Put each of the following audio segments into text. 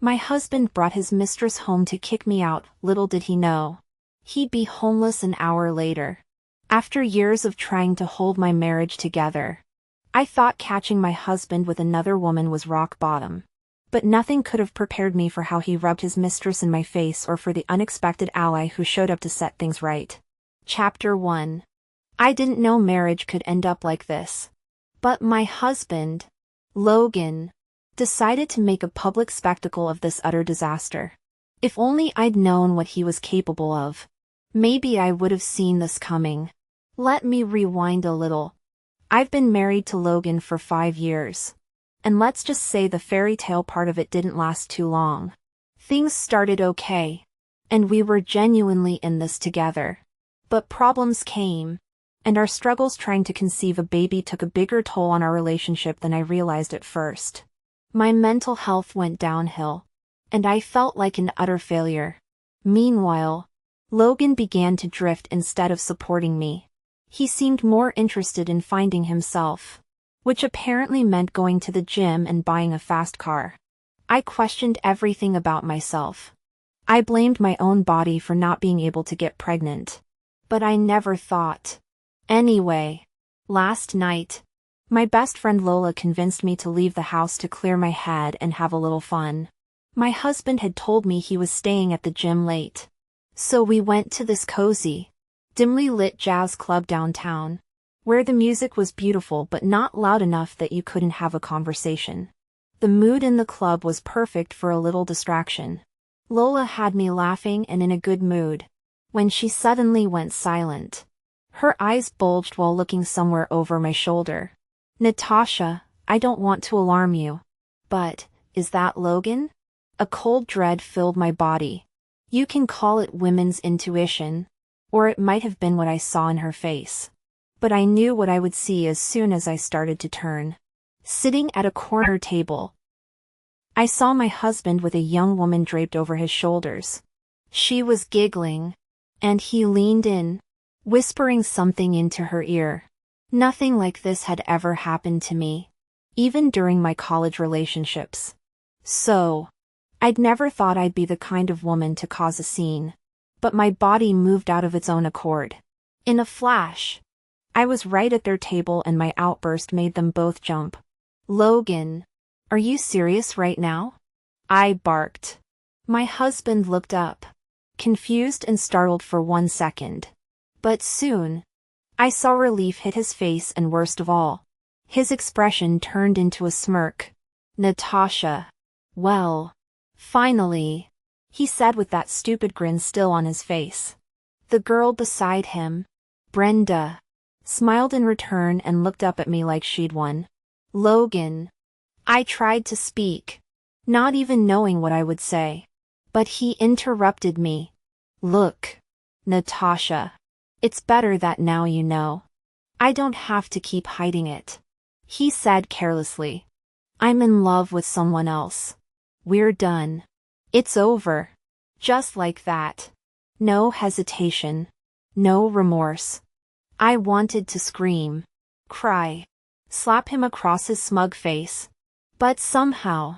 My husband brought his mistress home to kick me out, little did he know. He'd be homeless an hour later. After years of trying to hold my marriage together, I thought catching my husband with another woman was rock bottom. But nothing could have prepared me for how he rubbed his mistress in my face or for the unexpected ally who showed up to set things right. Chapter 1. I didn't know marriage could end up like this. But my husband, Logan, decided to make a public spectacle of this utter disaster. If only I'd known what he was capable of. Maybe I would have seen this coming. Let me rewind a little. I've been married to Logan for 5 years. And let's just say the fairy tale part of it didn't last too long. Things started okay. And we were genuinely in this together. But problems came. And our struggles trying to conceive a baby took a bigger toll on our relationship than I realized at first. My mental health went downhill. And I felt like an utter failure. Meanwhile, Logan began to drift instead of supporting me. He seemed more interested in finding himself, which apparently meant going to the gym and buying a fast car. I questioned everything about myself. I blamed my own body for not being able to get pregnant. But I never thought. Anyway, last night, my best friend Lola convinced me to leave the house to clear my head and have a little fun. My husband had told me he was staying at the gym late. So we went to this cozy, dimly lit jazz club downtown, where the music was beautiful but not loud enough that you couldn't have a conversation. The mood in the club was perfect for a little distraction. Lola had me laughing and in a good mood, when she suddenly went silent. Her eyes bulged while looking somewhere over my shoulder. Natasha, I don't want to alarm you. But, is that Logan? A cold dread filled my body. You can call it women's intuition, or it might have been what I saw in her face. But I knew what I would see as soon as I started to turn. Sitting at a corner table, I saw my husband with a young woman draped over his shoulders. She was giggling, and he leaned in, whispering something into her ear. Nothing like this had ever happened to me, even during my college relationships. So, I'd never thought I'd be the kind of woman to cause a scene. But my body moved out of its own accord. In a flash, I was right at their table and my outburst made them both jump. Logan, are you serious right now? I barked. My husband looked up, confused and startled for 1 second. But soon, I saw relief hit his face and worst of all, his expression turned into a smirk. Natasha. Well, finally, he said with that stupid grin still on his face. The girl beside him, Brenda, smiled in return and looked up at me like she'd won. Logan. I tried to speak, not even knowing what I would say. But he interrupted me. Look, Natasha. It's better that now you know. I don't have to keep hiding it. He said carelessly. I'm in love with someone else. We're done. It's over. Just like that. No hesitation. No remorse. I wanted to scream, cry, slap him across his smug face. But somehow,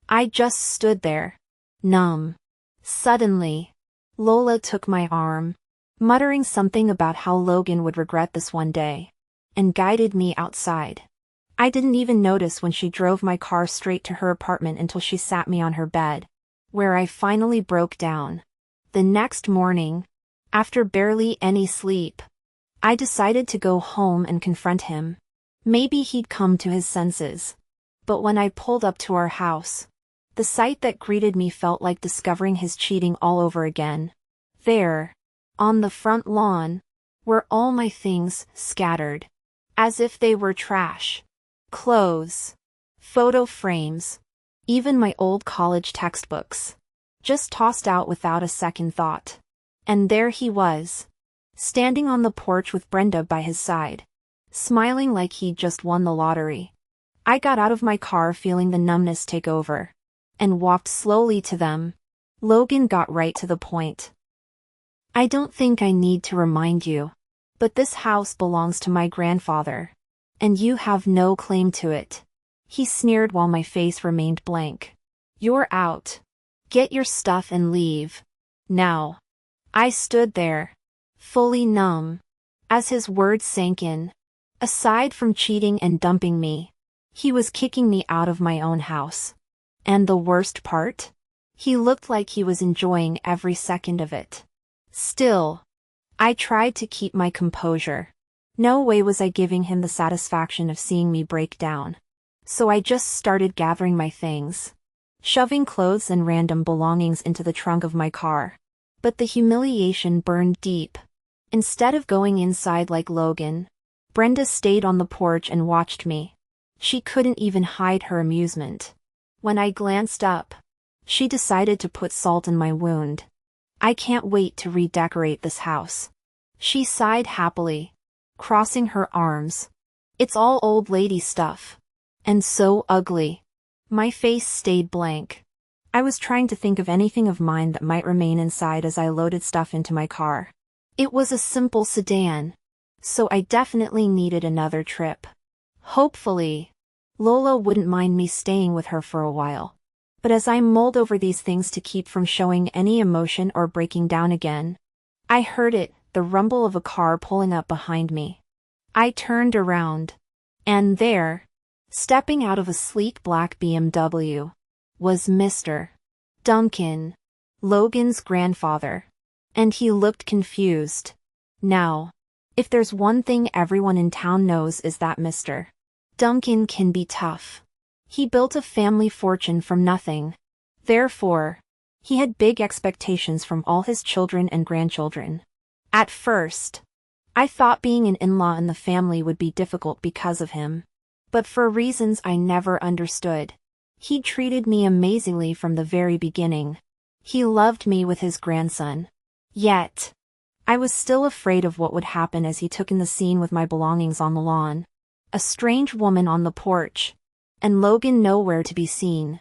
I just stood there, numb. Suddenly, Lola took my arm, muttering something about how Logan would regret this one day, and guided me outside. I didn't even notice when she drove my car straight to her apartment until she sat me on her bed, where I finally broke down. The next morning, after barely any sleep, I decided to go home and confront him. Maybe he'd come to his senses. But when I pulled up to our house, the sight that greeted me felt like discovering his cheating all over again. There, on the front lawn, were all my things scattered, as if they were trash. Clothes, photo frames, even my old college textbooks, just tossed out without a second thought. And there he was, standing on the porch with Brenda by his side, smiling like he'd just won the lottery. I got out of my car feeling the numbness take over, and walked slowly to them. Logan got right to the point. I don't think I need to remind you, but this house belongs to my grandfather, and you have no claim to it. He sneered while my face remained blank. You're out. Get your stuff and leave. Now. I stood there, fully numb, as his words sank in. Aside from cheating and dumping me, he was kicking me out of my own house. And the worst part? He looked like he was enjoying every second of it. Still, I tried to keep my composure. No way was I giving him the satisfaction of seeing me break down. So I just started gathering my things, shoving clothes and random belongings into the trunk of my car. But the humiliation burned deep. Instead of going inside like Logan, Brenda stayed on the porch and watched me. She couldn't even hide her amusement. When I glanced up, she decided to put salt in my wound. I can't wait to redecorate this house. She sighed happily, crossing her arms. It's all old lady stuff. And so ugly. My face stayed blank. I was trying to think of anything of mine that might remain inside as I loaded stuff into my car. It was a simple sedan, so I definitely needed another trip. Hopefully, Lola wouldn't mind me staying with her for a while. But as I mulled over these things to keep from showing any emotion or breaking down again, I heard it, the rumble of a car pulling up behind me. I turned around, and there, stepping out of a sleek black BMW, was Mr. Duncan, Logan's grandfather. And he looked confused. Now, if there's one thing everyone in town knows is that Mr. Duncan can be tough. He built a family fortune from nothing. Therefore, he had big expectations from all his children and grandchildren. At first, I thought being an in-law in the family would be difficult because of him. But for reasons I never understood, he treated me amazingly from the very beginning. He loved me with his grandson. Yet, I was still afraid of what would happen as he took in the scene with my belongings on the lawn. A strange woman on the porch, and Logan nowhere to be seen.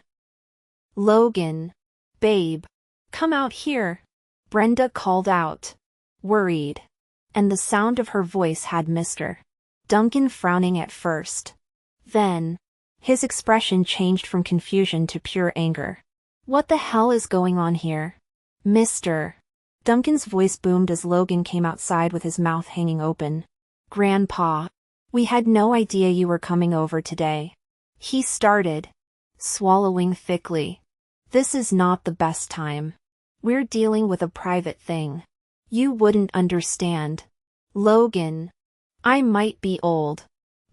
Logan, babe, come out here, Brenda called out, worried, and the sound of her voice had Mr. Duncan frowning at first. Then, his expression changed from confusion to pure anger. What the hell is going on here? Mr. Duncan's voice boomed as Logan came outside with his mouth hanging open. Grandpa, we had no idea you were coming over today. He started, swallowing thickly. This is not the best time. We're dealing with a private thing. You wouldn't understand. Logan, I might be old,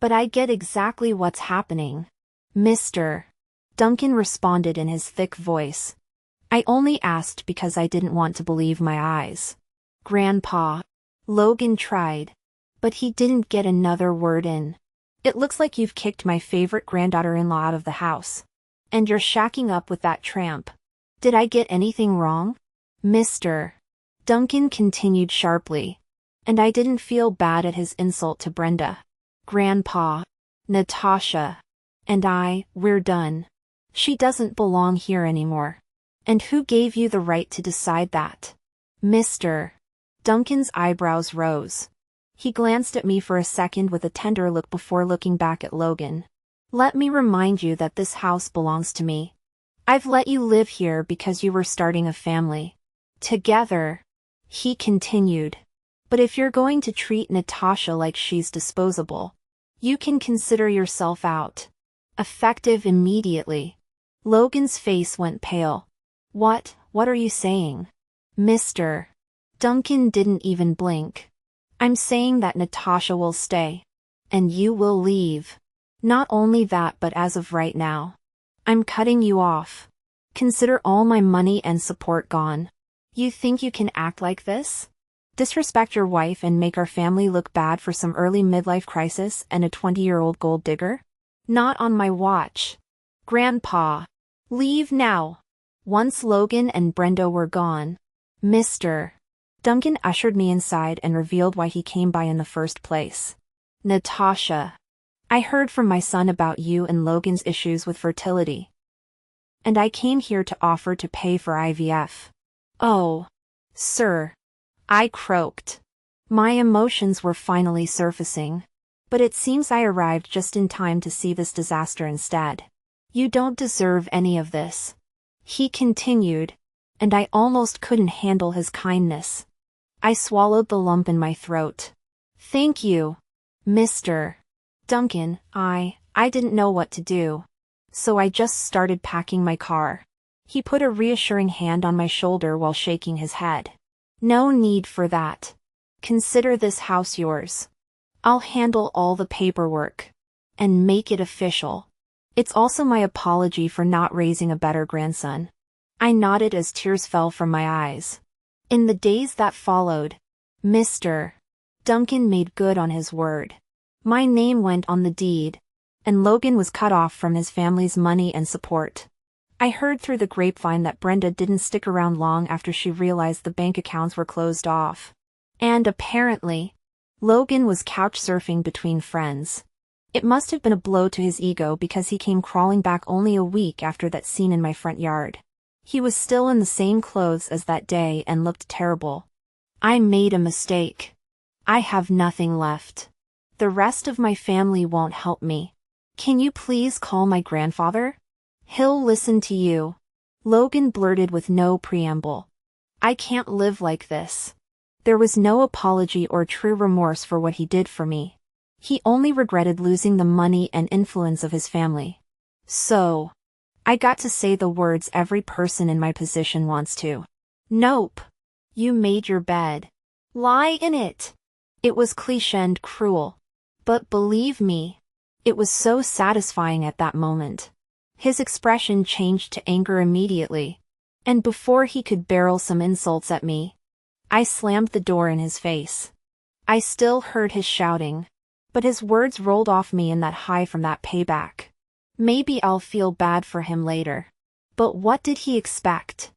but I get exactly what's happening. Mr. Duncan responded in his thick voice. I only asked because I didn't want to believe my eyes. Grandpa, Logan tried, but he didn't get another word in. It looks like you've kicked my favorite granddaughter-in-law out of the house. And you're shacking up with that tramp. Did I get anything wrong? Mr. Duncan continued sharply. And I didn't feel bad at his insult to Brenda. Grandpa, Natasha, and we're done. She doesn't belong here anymore. And who gave you the right to decide that? Mr. Duncan's eyebrows rose. He glanced at me for a second with a tender look before looking back at Logan. Let me remind you that this house belongs to me. I've let you live here because you were starting a family. Together, he continued. But if you're going to treat Natasha like she's disposable, you can consider yourself out. Effective immediately. Logan's face went pale. What are you saying? Mr. Duncan didn't even blink. I'm saying that Natasha will stay. And you will leave. Not only that, but as of right now, I'm cutting you off. Consider all my money and support gone. You think you can act like this? Disrespect your wife and make our family look bad for some early midlife crisis and a 20-year-old gold digger? Not on my watch. Grandpa, leave now. Once Logan and Brenda were gone, Mr. Duncan ushered me inside and revealed why he came by in the first place. Natasha, I heard from my son about you and Logan's issues with fertility. And I came here to offer to pay for IVF. Oh, sir. I croaked. My emotions were finally surfacing. But it seems I arrived just in time to see this disaster instead. You don't deserve any of this. He continued, and I almost couldn't handle his kindness. I swallowed the lump in my throat. Thank you, Mr. Duncan. I didn't know what to do. So I just started packing my car. He put a reassuring hand on my shoulder while shaking his head. No need for that. Consider this house yours. I'll handle all the paperwork. And make it official. It's also my apology for not raising a better grandson. I nodded as tears fell from my eyes. In the days that followed, Mr. Duncan made good on his word. My name went on the deed, and Logan was cut off from his family's money and support. I heard through the grapevine that Brenda didn't stick around long after she realized the bank accounts were closed off. And apparently, Logan was couch surfing between friends. It must have been a blow to his ego because he came crawling back only a week after that scene in my front yard. He was still in the same clothes as that day and looked terrible. I made a mistake. I have nothing left. The rest of my family won't help me. Can you please call my grandfather? He'll listen to you. Logan blurted with no preamble. I can't live like this. There was no apology or true remorse for what he did for me. He only regretted losing the money and influence of his family. So, I got to say the words every person in my position wants to. Nope. You made your bed. Lie in it. It was cliché and cruel. But believe me, it was so satisfying at that moment. His expression changed to anger immediately. And before he could barrel some insults at me, I slammed the door in his face. I still heard his shouting, but his words rolled off me in that high from that payback. Maybe I'll feel bad for him later. But what did he expect?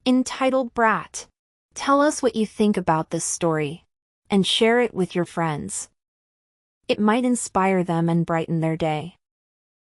Entitled brat. Tell us what you think about this story. And share it with your friends. It might inspire them and brighten their day.